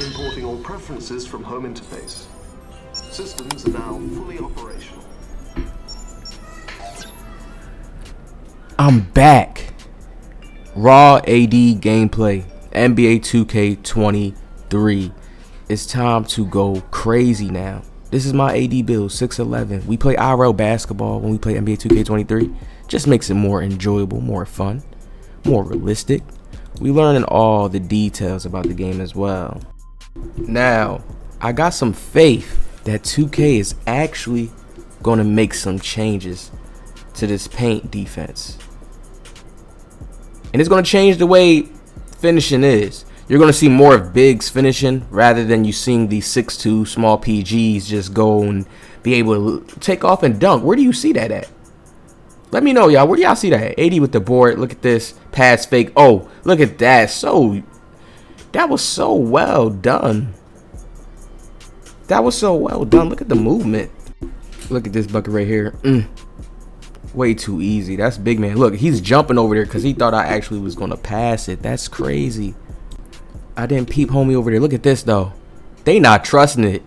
Importing all preferences from home interface. Systems are now fully operational. I'm back. Raw AD gameplay. NBA 2K23. It's time to go crazy now. This is my AD build, 6'11". We play IRL basketball when we play NBA 2K23. Just makes it more enjoyable, more fun, more realistic. We learning all the details about the game as well. Now, I got some faith that 2K is actually going to make some changes to this paint defense. And it's going to change the way finishing is. You're going to see more of bigs finishing rather than you seeing these 6'2" small PGs just go and be able to take off and dunk. Where do you see that at? Let me know, y'all. Where do y'all see that? 80 with the board. Look at this. Pass fake. Oh, look at that. That was so well done. That was so well done. Look at the movement. Look at this bucket right here. Way too easy. That's big man. Look, he's jumping over there because he thought I actually was going to pass it. That's crazy. I didn't peep homie over there. Look at this, though. They not trusting it.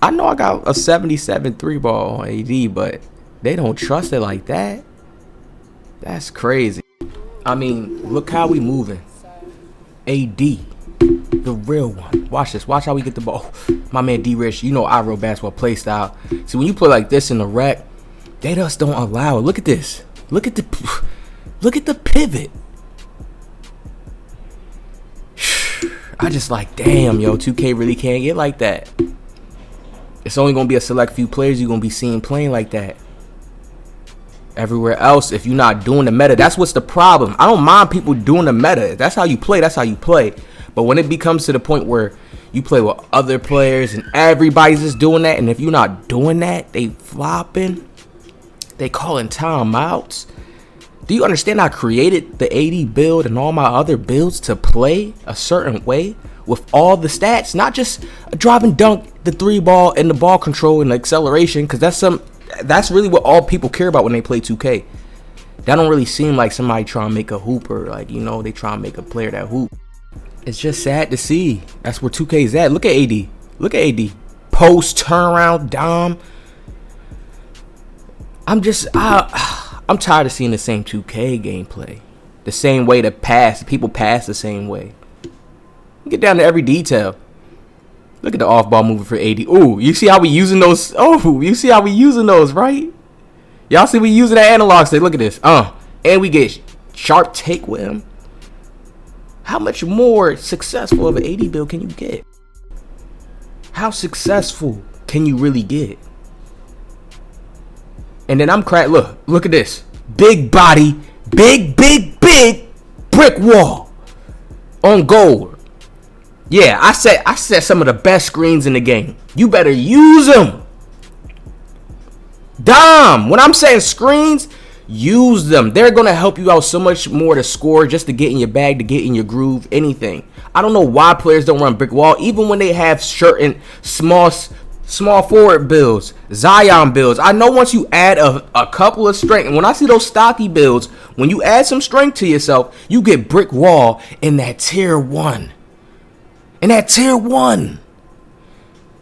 I know I got a 77 3 ball on AD, but they don't trust it like that. That's crazy. I mean, look how we moving. AD, the real one. Watch this. Watch how we get the ball. My man D-Rich, you know IRL basketball play style. See, when you play like this in the rec, they just don't allow it. Look at this. Look at the pivot. I just like, damn, yo, 2K really can't get like that. It's only going to be a select few players you're going to be seeing playing like that. Everywhere else, if you're not doing the meta, that's what's the problem. I don't mind people doing the meta. If that's how you play, that's how you play. But when it becomes to the point where you play with other players and everybody's just doing that, and if you're not doing that, they flopping, they calling timeouts. Do you understand I created the AD build and all my other builds to play a certain way with all the stats, not just a drive and dunk, the 3 ball and the ball control and the acceleration, because that's really what all people care about when they play 2K. That don't really seem like somebody trying to make a hooper, like, you know, they trying to make a player that hoop. It's just sad to see. That's where 2K is at. Look at AD. Look at AD. Post, turnaround, dom. I'm tired of seeing the same 2K gameplay. The same way to pass. People pass the same way. Get down to every detail. Look at the off-ball movement for AD. Ooh, you see how we using those? Oh, you see how we using those, right? Y'all see we using that analog stick. Look at this. And we get sharp take with him. How much more successful of an AD build can you get? How successful can you really get? And then I'm cracked. Look at this. Big body, big brick wall on gold. Yeah, I set some of the best screens in the game. You better use them. Dom, when I'm saying screens, use them. They're going to help you out so much more to score, just to get in your bag, to get in your groove, anything. I don't know why players don't run brick wall, even when they have certain small forward builds, Zion builds. I know once you add a couple of strength, and when I see those stocky builds, when you add some strength to yourself, you get brick wall in that tier 1.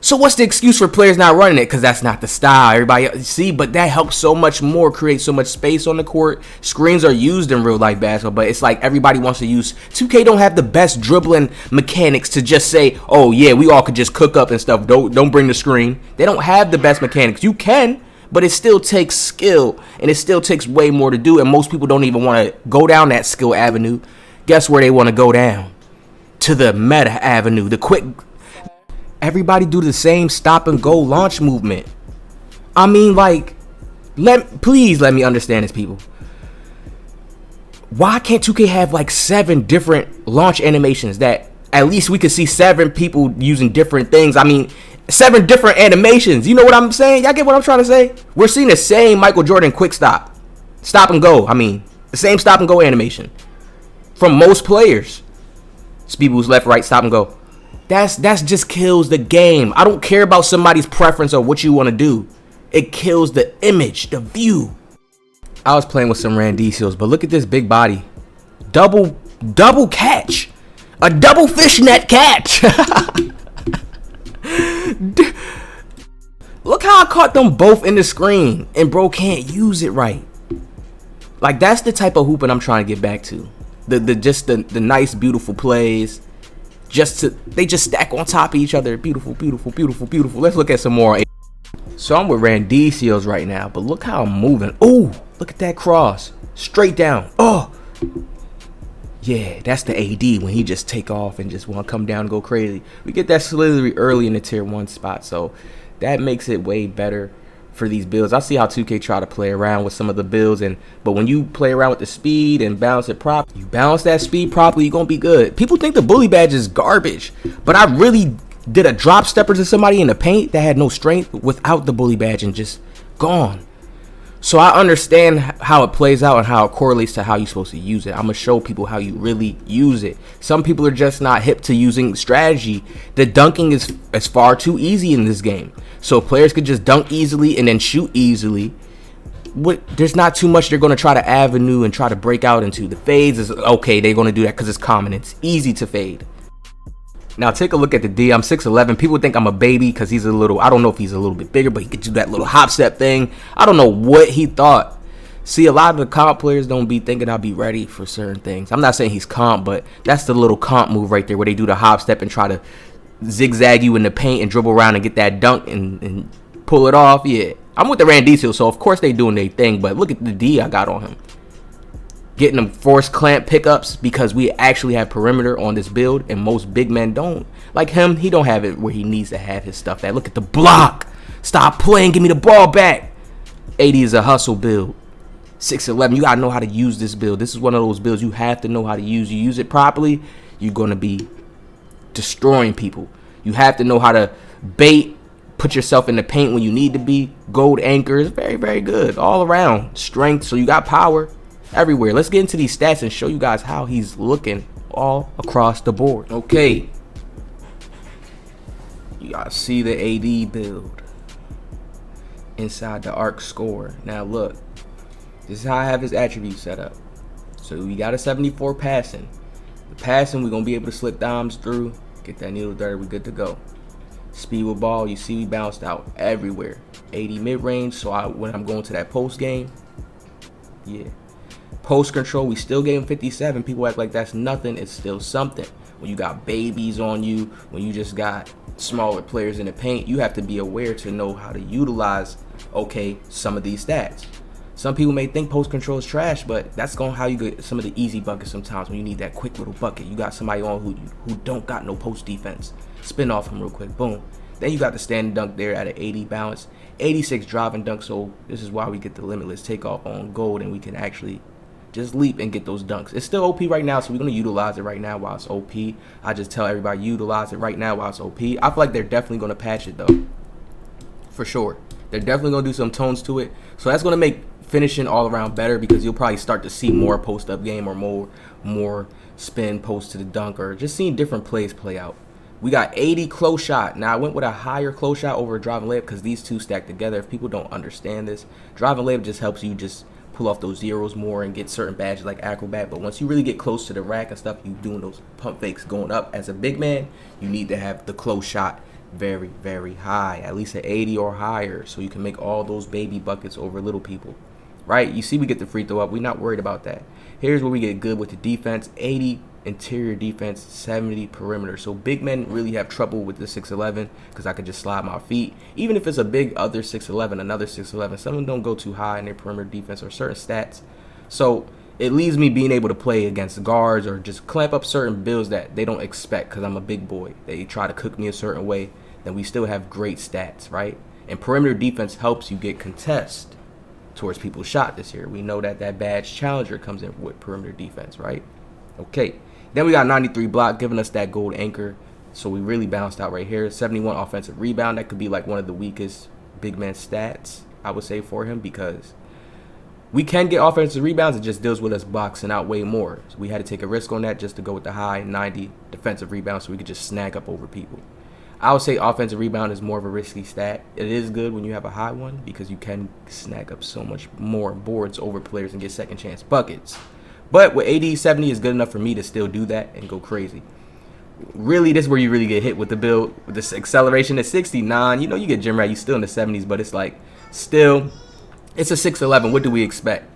So what's the excuse for players not running it? Because that's not the style. Everybody see, but that helps so much more, create so much space on the court. Screens are used in real life basketball, but it's like everybody wants to use. 2K don't have the best dribbling mechanics to just say, oh yeah, we all could just cook up and stuff. Don't bring the screen. They don't have the best mechanics. You can, but it still takes skill, and it still takes way more to do. And most people don't even want to go down that skill avenue. Guess where they want to go down? To the meta avenue, the quick. Everybody do the same stop and go launch movement. I mean, like, please let me understand this, people. Why can't 2K have like 7 different launch animations that at least we could see 7 people using different things? I mean, 7 different animations. You know what I'm saying? Y'all get what I'm trying to say? We're seeing the same Michael Jordan quick stop and go. I mean, the same stop and go animation from most players. Speed boost, left, right, stop and go. That's just kills the game. I don't care about somebody's preference or what you want to do. It kills the image, the view. I was playing with some Randicios, but look at this big body. Double catch. A double fishnet catch. Look how I caught them both in the screen, and bro can't use it right. Like, that's the type of hooping I'm trying to get back to. The nice, beautiful plays. They just stack on top of each other. Beautiful, beautiful, beautiful, beautiful. Let's look at some more. So I'm with Randicios right now, but look how I'm moving. Oh, look at that cross. Straight down. Oh. Yeah, that's the AD when he just take off and just want to come down and go crazy. We get that solidity early in the tier 1 spot, so that makes it way better for these builds. I see how 2K try to play around with some of the builds, but when you play around with the speed and balance it properly, you balance that speed properly, you're gonna be good. People think the bully badge is garbage, but I really did a drop stepper to somebody in the paint that had no strength without the bully badge and just gone. So I understand how it plays out and how it correlates to how you're supposed to use it. I'm gonna show people how you really use it. Some people are just not hip to using strategy. The dunking is far too easy in this game. So players could just dunk easily and then shoot easily. There's not too much they're gonna try to avenue and try to break out into. The fades is okay, they're gonna do that because it's common. It's easy to fade. Now take a look at the D. I'm 6'11". People think I'm a baby because he's a little, I don't know if he's a little bit bigger, but he could do that little hop step thing. I don't know what he thought. See, a lot of the comp players don't be thinking I'll be ready for certain things. I'm not saying he's comp, but that's the little comp move right there where they do the hop step and try to zigzag you in the paint and dribble around and get that dunk and pull it off. Yeah, I'm with the Randicios, so of course they doing their thing, but look at the D I got on him. Getting them force clamp pickups because we actually have perimeter on this build and most big men don't. Like him, he don't have it where he needs to have his stuff at. Look at the block. Stop playing. Give me the ball back. 80 is a hustle build. 6'11", you got to know how to use this build. This is one of those builds you have to know how to use. You use it properly, you're going to be destroying people. You have to know how to bait, put yourself in the paint when you need to be. Gold anchors, very, very good. All around. Strength, so you got power everywhere. Let's get into these stats and show you guys how he's looking all across the board. Okay. You gotta see the AD build inside the arc score. Now look, this is how I have his attributes set up. So we got a 74 passing. The passing, we're gonna be able to slip dimes through, get that needle dirty, we good to go. Speed with ball, you see we bounced out everywhere. 80 mid-range, so when I'm going to that post game, yeah. Post control, we still gave him 57. People act like that's nothing. It's still something. When you got babies on you, when you just got smaller players in the paint, you have to be aware to know how to utilize, okay, some of these stats. Some people may think post control is trash, but that's how you get some of the easy buckets sometimes when you need that quick little bucket. You got somebody on who don't got no post defense. Spin off him real quick, boom. Then you got the stand dunk there at an 80 bounce, 86 drive and dunk. So this is why we get the limitless takeoff on gold and we can actually just leap and get those dunks. It's still OP right now, so we're going to utilize it right now while it's OP. I just tell everybody utilize it right now while it's OP. I feel like they're definitely going to patch it, though. For sure. They're definitely going to do some tones to it. So that's going to make finishing all around better because you'll probably start to see more post-up game or more spin post to the dunk or just seeing different plays play out. We got 80 close shot. Now, I went with a higher close shot over a driving layup because these two stack together. If people don't understand this, driving layup just helps you just pull off those zeros more and get certain badges like acrobat. But once you really get close to the rack and stuff, you doing those pump fakes going up as a big man, you need to have the close shot very, very high, at least at 80 or higher, so you can make all those baby buckets over little people, right? You see we get the free throw up. We're not worried about that. Here's where we get good with the defense. 80 interior defense, 70 perimeter. So big men really have trouble with the 6'11" because I could just slide my feet. Even if it's a big other 6'11", another 6'11", some of them don't go too high in their perimeter defense or certain stats. So it leaves me being able to play against guards or just clamp up certain builds that they don't expect because I'm a big boy. They try to cook me a certain way, then we still have great stats, right? And perimeter defense helps you get contest towards people's shot this year. We know that that badge challenger comes in with perimeter defense, right? Okay. Then we got 93 block, giving us that gold anchor. So we really bounced out right here. 71 offensive rebound. That could be like one of the weakest big man stats, I would say, for him because we can get offensive rebounds. It just deals with us boxing out way more. So we had to take a risk on that just to go with the high 90 defensive rebounds so we could just snag up over people. I would say offensive rebound is more of a risky stat. It is good when you have a high one because you can snag up so much more boards over players and get second chance buckets. But with 80, 70 is good enough for me to still do that and go crazy. really, this is where you really get hit with the build. With this acceleration at 69, you know, you get gym rat, you still in the 70s, but it's like, still, it's a 611. What do we expect?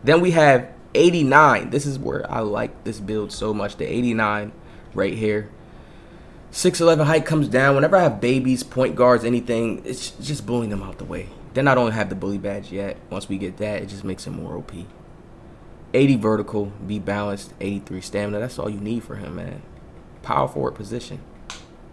Then we have 89. This is where I like this build so much. The 89 right here. 6'11" height comes down. Whenever I have babies, point guards, anything, it's just bullying them out the way. Then I don't have the bully badge yet. Once we get that, it just makes him more OP. 80 vertical, be balanced, 83 stamina. That's all you need for him, man. Power forward position.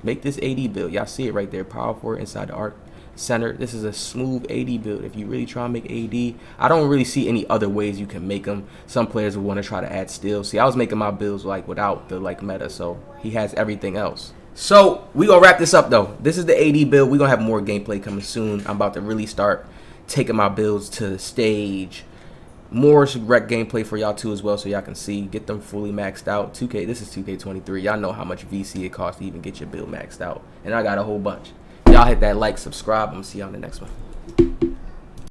Make this AD build. Y'all see it right there. Power forward inside the arc center. This is a smooth AD build. If you really try to make AD, I don't really see any other ways you can make them. Some players will want to try to add steal. See, I was making my builds like without the like meta, so he has everything else. So we gonna wrap this up though. This is the AD build. We gonna have more gameplay coming soon. I'm about to really start taking my builds to the stage. More rec gameplay for y'all too as well, so y'all can see, get them fully maxed out. 2K, this is 2K23. Y'all know how much VC it costs to even get your build maxed out, and I got a whole bunch. Y'all hit that like, subscribe. I'm gonna see y'all in the next one.